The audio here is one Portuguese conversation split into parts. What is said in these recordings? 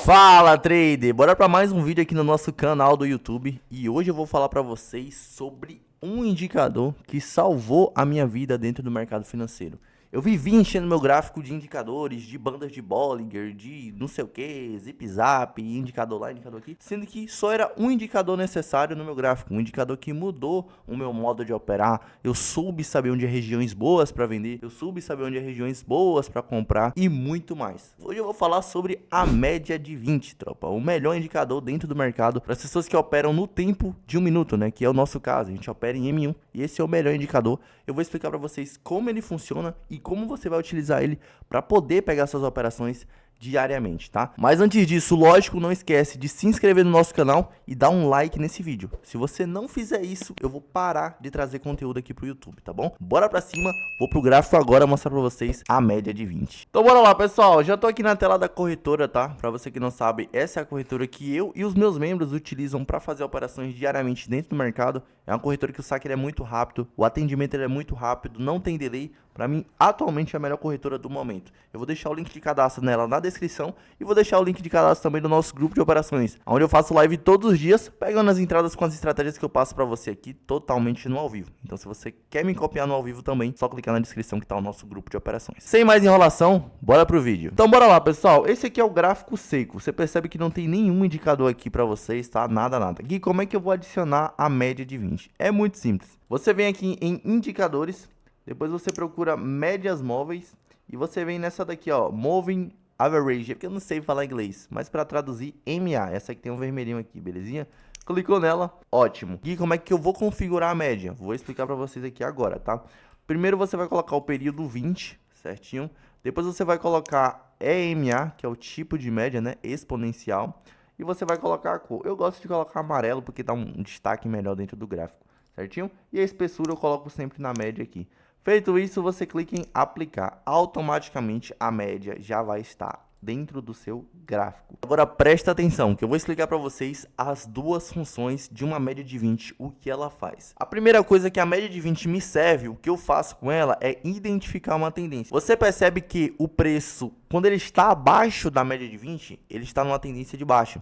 Fala, trader! Bora para mais um vídeo aqui no nosso canal do YouTube. E hoje eu vou falar para vocês sobre um indicador que salvou a minha vida dentro do mercado financeiro. Eu vivi enchendo meu gráfico de indicadores, de bandas de Bollinger, de não sei o que, Zip Zap, indicador lá, indicador aqui, sendo que só era um indicador necessário no meu gráfico, um indicador que mudou o meu modo de operar. Eu soube saber onde é regiões boas para vender, eu soube saber onde é regiões boas para comprar e muito mais. Hoje eu vou falar sobre a média de 20, tropa, o melhor indicador dentro do mercado para as pessoas que operam no tempo de 1 minuto, né, que é o nosso caso. A gente opera em M1 e esse é o melhor indicador. Eu vou explicar para vocês como ele funciona e como você vai utilizar ele para poder pegar suas operações diariamente, tá? Mas antes disso, lógico, não esquece de se inscrever no nosso canal e dar um like nesse vídeo. Se você não fizer isso, eu vou parar de trazer conteúdo aqui pro YouTube, tá bom? Bora pra cima, vou pro gráfico agora mostrar pra vocês a média de 20. Então bora lá, pessoal, já tô aqui na tela da corretora, tá? Pra você que não sabe, essa é a corretora que eu e os meus membros utilizam para fazer operações diariamente dentro do mercado. É uma corretora que o saque é muito rápido, o atendimento é muito rápido, não tem delay. Para mim, atualmente é a melhor corretora do momento. Eu vou deixar o link de cadastro nela na descrição e vou deixar o link de cadastro também do nosso grupo de operações, onde eu faço live todos os dias, pegando as entradas com as estratégias que eu passo para você aqui, totalmente no ao vivo. Então, se você quer me copiar no ao vivo também, só clicar na descrição que está o nosso grupo de operações. Sem mais enrolação, bora pro vídeo. Então, bora lá, pessoal. Esse aqui é o gráfico seco. Você percebe que não tem nenhum indicador aqui para vocês, tá? Nada, nada. Aqui, como é que eu vou adicionar a média de 20? É muito simples. Você vem aqui em indicadores. Depois você procura médias móveis e você vem nessa daqui, ó, Moving Average, porque eu não sei falar inglês, mas para traduzir MA, essa que tem um vermelhinho aqui, belezinha? Clicou nela, ótimo. E como é que eu vou configurar a média? Vou explicar para vocês aqui agora, tá? Primeiro você vai colocar o período 20, certinho? Depois você vai colocar EMA, que é o tipo de média, né, exponencial, e você vai colocar a cor. Eu gosto de colocar amarelo porque dá um destaque melhor dentro do gráfico, certinho? E a espessura eu coloco sempre na média aqui. Feito isso, você clica em aplicar. Automaticamente a média já vai estar dentro do seu gráfico. Agora presta atenção, que eu vou explicar para vocês as duas funções de uma média de 20, o que ela faz. A primeira coisa que a média de 20 me serve, o que eu faço com ela é identificar uma tendência. Você percebe que o preço, quando ele está abaixo da média de 20, ele está numa tendência de baixa.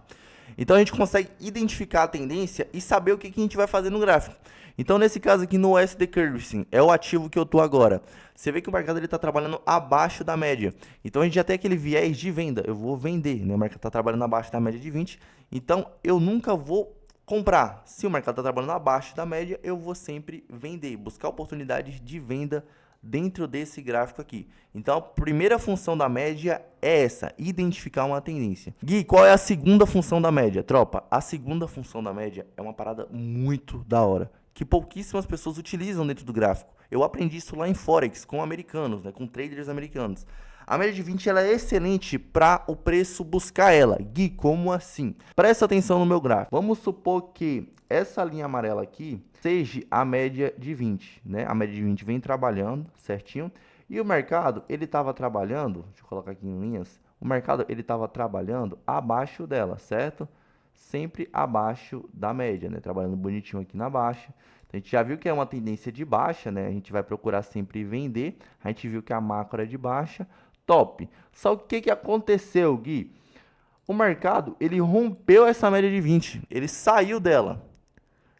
Então a gente consegue identificar a tendência e saber o que a gente vai fazer no gráfico. Então nesse caso aqui no USD Currency, é o ativo que eu estou agora. Você vê que o mercado está trabalhando abaixo da média. Então a gente já tem aquele viés de venda. Eu vou vender, né? O mercado está trabalhando abaixo da média de 20. Então eu nunca vou comprar. Se o mercado está trabalhando abaixo da média, eu vou sempre vender. Buscar oportunidades de venda dentro desse gráfico aqui. Então a primeira função da média é essa, identificar uma tendência. Gui, qual é a segunda função da média? Tropa, a segunda função da média é uma parada muito da hora, que pouquíssimas pessoas utilizam dentro do gráfico. Eu aprendi isso lá em Forex, com americanos, né, com traders americanos. A média de 20 ela é excelente para o preço buscar ela. Gui, como assim? Presta atenção no meu gráfico. Vamos supor que essa linha amarela aqui seja a média de 20, né? A média de 20 vem trabalhando certinho. E o mercado, ele estava trabalhando, deixa eu colocar aqui em linhas, o mercado ele estava trabalhando abaixo dela, certo? Sempre abaixo da média, né? Trabalhando bonitinho aqui na baixa. Então, a gente já viu que é uma tendência de baixa, né? A gente vai procurar sempre vender. A gente viu que a macro é de baixa. Top. Só que o que aconteceu, Gui? O mercado, ele rompeu essa média de 20. Ele saiu dela.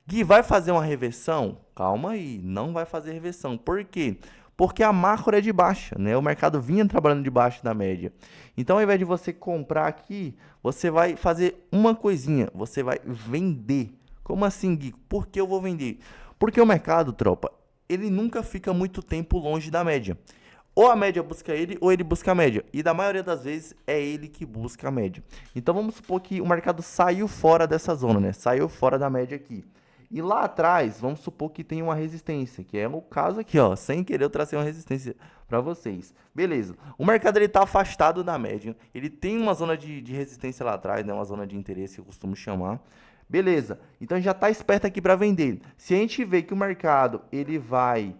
Gui, vai fazer uma reversão? Calma aí, não vai fazer reversão. Por quê? Porque a macro é de baixa, né? O mercado vinha trabalhando debaixo da média. Então, ao invés de você comprar aqui, você vai fazer uma coisinha. Você vai vender. Como assim, Gui? Por que eu vou vender? Porque o mercado, tropa, ele nunca fica muito tempo longe da média. Ou a média busca ele, ou ele busca a média. E da maioria das vezes é ele que busca a média. Então vamos supor que o mercado saiu fora dessa zona, né? Saiu fora da média aqui. E lá atrás, vamos supor que tem uma resistência, que é o caso aqui, ó. Sem querer eu tracei uma resistência para vocês. Beleza. O mercado ele tá afastado da média. Ele tem uma zona de resistência lá atrás, né? Uma zona de interesse que eu costumo chamar. Beleza. Então já tá esperto aqui para vender. Se a gente vê que o mercado ele vai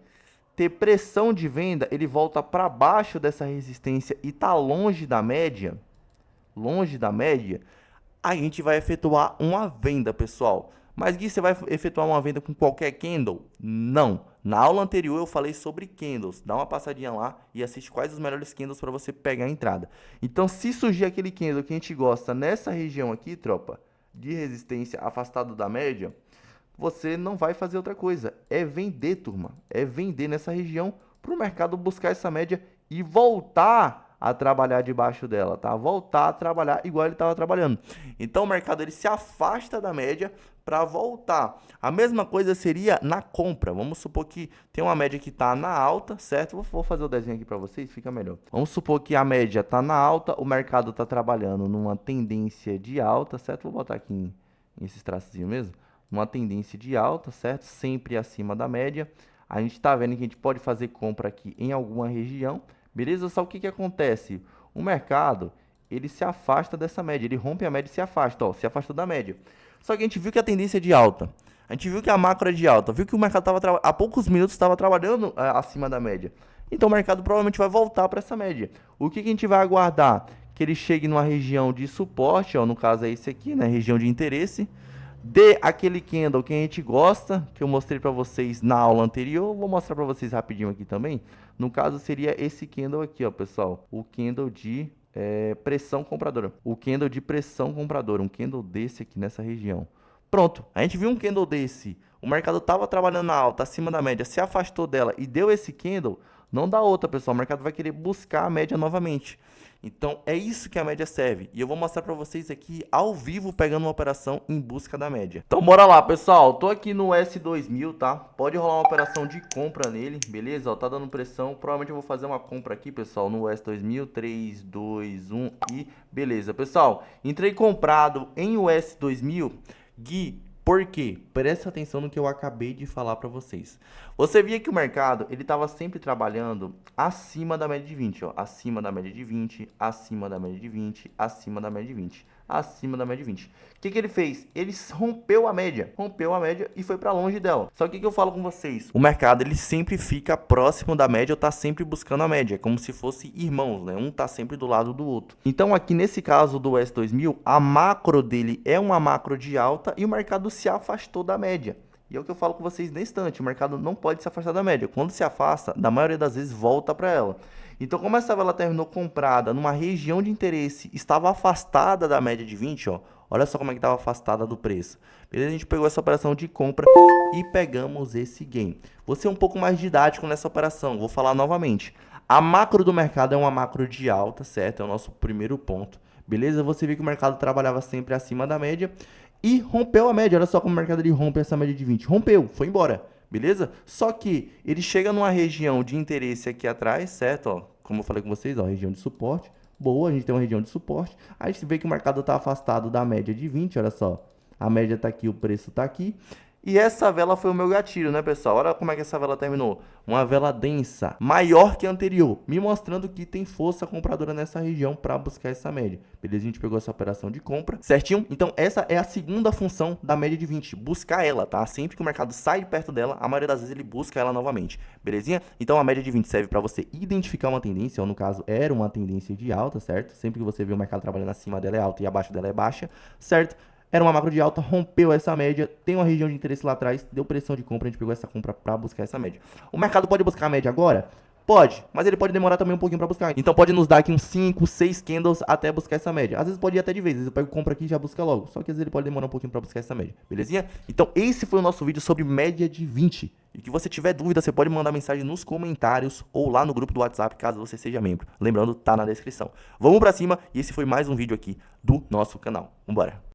ter pressão de venda, ele volta para baixo dessa resistência e tá longe da média, a gente vai efetuar uma venda, pessoal. Mas Gui, você vai efetuar uma venda com qualquer candle? Não. Na aula anterior eu falei sobre candles. Dá uma passadinha lá e assiste quais os melhores candles para você pegar a entrada. Então, se surgir aquele candle que a gente gosta nessa região aqui, tropa, de resistência afastado da média, você não vai fazer outra coisa. É vender, turma. É vender nessa região para o mercado buscar essa média e voltar a trabalhar debaixo dela, tá? Voltar a trabalhar igual ele estava trabalhando. Então o mercado ele se afasta da média para voltar. A mesma coisa seria na compra. Vamos supor que tem uma média que está na alta, certo? Vou fazer o desenho aqui para vocês, fica melhor. Vamos supor que a média está na alta, o mercado está trabalhando numa tendência de alta, certo? Vou botar aqui em esses traçozinhos mesmo. Uma tendência de alta, certo? Sempre acima da média. A gente está vendo que a gente pode fazer compra aqui em alguma região. Beleza? Só o que acontece? O mercado, ele se afasta dessa média, ele rompe a média e se afasta, ó, se afastou da média. Só que a gente viu que a tendência é de alta, a gente viu que a macro é de alta, viu que o mercado há poucos minutos estava trabalhando acima da média. Então o mercado provavelmente vai voltar para essa média. O que a gente vai aguardar? Que ele chegue numa região de suporte, ó, no caso é esse aqui, né, região de interesse. Dê aquele candle que a gente gosta, que eu mostrei para vocês na aula anterior. Vou mostrar para vocês rapidinho aqui também. No caso, seria esse candle aqui, ó, pessoal. O candle de pressão compradora. O candle de pressão compradora. Um candle desse aqui nessa região. Pronto. A gente viu um candle desse. O mercado estava trabalhando na alta, acima da média, se afastou dela e deu esse candle. Não dá outra, pessoal. O mercado vai querer buscar a média novamente. Então, é isso que a média serve. E eu vou mostrar para vocês aqui, ao vivo, pegando uma operação em busca da média. Então, bora lá, pessoal. Tô aqui no S2000, tá? Pode rolar uma operação de compra nele, beleza? Ó, tá dando pressão. Provavelmente eu vou fazer uma compra aqui, pessoal, no S2000. 3, 2, 1 e beleza. Pessoal, entrei comprado em US2000. Gui, por quê? Presta atenção no que eu acabei de falar para vocês. Você via que o mercado, ele estava sempre trabalhando acima da média de 20, ó, acima da média de 20, acima da média de 20, acima da média de 20, acima da média de 20. O que ele fez? Ele rompeu a média e foi para longe dela. Só que o que eu falo com vocês? O mercado, ele sempre fica próximo da média ou tá sempre buscando a média, como se fosse irmãos, né? Um tá sempre do lado do outro. Então aqui nesse caso do S2000, a macro dele é uma macro de alta e o mercado se afastou da média. E é o que eu falo com vocês nesse instante, o mercado não pode se afastar da média. Quando se afasta, na maioria das vezes, volta para ela. Então, como essa vela terminou comprada numa região de interesse, estava afastada da média de 20, ó, olha só como é que estava afastada do preço. Beleza? A gente pegou essa operação de compra e pegamos esse gain. Vou ser um pouco mais didático nessa operação, vou falar novamente. A macro do mercado é uma macro de alta, certo? É o nosso primeiro ponto. Beleza? Você vê que o mercado trabalhava sempre acima da média e rompeu a média. Olha só como o mercado ele rompe essa média de 20. Rompeu, foi embora. Beleza? Só que ele chega numa região de interesse aqui atrás, certo? Ó, como eu falei com vocês, ó, região de suporte. Boa, a gente tem uma região de suporte. Aí a gente vê que o mercado está afastado da média de 20, olha só. A média está aqui, o preço está aqui. E essa vela foi o meu gatilho, né, pessoal? Olha como é que essa vela terminou. Uma vela densa, maior que a anterior, me mostrando que tem força compradora nessa região para buscar essa média. Beleza? A gente pegou essa operação de compra, certinho? Então, essa é a segunda função da média de 20, buscar ela, tá? Sempre que o mercado sai de perto dela, a maioria das vezes ele busca ela novamente, belezinha? Então, a média de 20 serve para você identificar uma tendência, ou no caso, era uma tendência de alta, certo? Sempre que você vê o mercado trabalhando acima dela é alta e abaixo dela é baixa, certo? Era uma macro de alta, rompeu essa média, tem uma região de interesse lá atrás, deu pressão de compra, a gente pegou essa compra para buscar essa média. O mercado pode buscar a média agora? Pode, mas ele pode demorar também um pouquinho para buscar. Então pode nos dar aqui uns 5, 6 candles até buscar essa média. Às vezes pode ir até de vez, às vezes eu pego compra aqui e já busca logo. Só que às vezes ele pode demorar um pouquinho para buscar essa média, belezinha? Então esse foi o nosso vídeo sobre média de 20. E que você tiver dúvida, você pode mandar mensagem nos comentários ou lá no grupo do WhatsApp, caso você seja membro. Lembrando, tá na descrição. Vamos para cima e esse foi mais um vídeo aqui do nosso canal. Vambora!